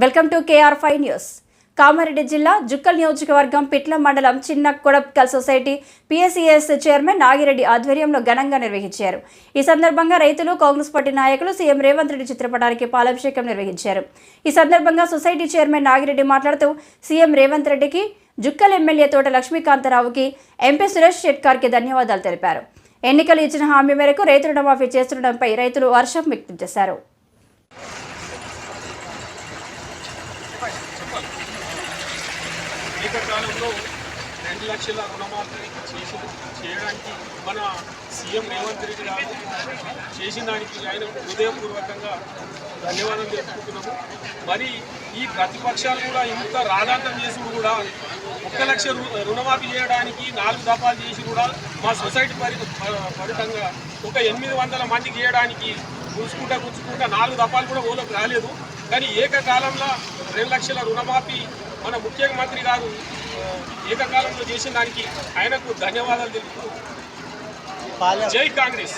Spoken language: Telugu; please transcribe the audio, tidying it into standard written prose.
Welcome to KR5 news. Kamareddy జిల్లా జుక్కల్ నియోజకవర్గం పిట్ల మండలం చిన్న కొడప్కల్ సొసైటీ PSES చైర్మన్ నాగిరెడ్డి ఆధ్వర్యంలో ఘనంగా నిర్వహించారు. ఈ సందర్భంగా రైతులు, కాంగ్రెస్ పార్టీ నాయకులు సీఎం రేవంత్ రెడ్డి చిత్రపటానికి పాలాభిషేకం నిర్వహించారు. ఈ సందర్భంగా సొసైటీ చైర్మన్ నాగిరెడ్డి మాట్లాడుతూ సీఎం రేవంత్ రెడ్డికి, జుక్కల్ ఎమ్మెల్యే తోట లక్ష్మీకాంతరావుకి, MP సురేష్ షెట్కార్కి ధన్యవాదాలు తెలిపారు. ఎన్నికలు ఇచ్చిన హామీ మేరకు రైతు రుణమాఫీ చేస్తుండడంపై రైతులు హర్షం వ్యక్తం చేశారు. ఏకకాలంలో 2 లక్షల రుణమాఫీ చేయడానికి మన సీఎం రేవంత్ రెడ్డి గారు చేసిన దానికి ఆయన హృదయపూర్వకంగా ధన్యవాదాలు తెలుపుకుంటున్నాము. మరి ఈ ప్రతిపక్షాలు కూడా ఇంత రాడాంతం చేసి కూడా 1 లక్ష రుణమాఫీ చేయడానికి 4 దఫాలు చేసి కూడా మా సొసైటీ ఫలితంగా ఒక 800 మందికి చేయడానికి గుంచుకుంటా 4 దఫాలు కూడా ఓలోకి రాలేదు. కానీ ఏకకాలంలో 2 లక్షల రుణమాఫీ మన ముఖ్యమంత్రి గారు ఏకకాలంలో చేసిన దానికి ఆయనకు ధన్యవాదాలు తెలుపుతూ జై కాంగ్రెస్.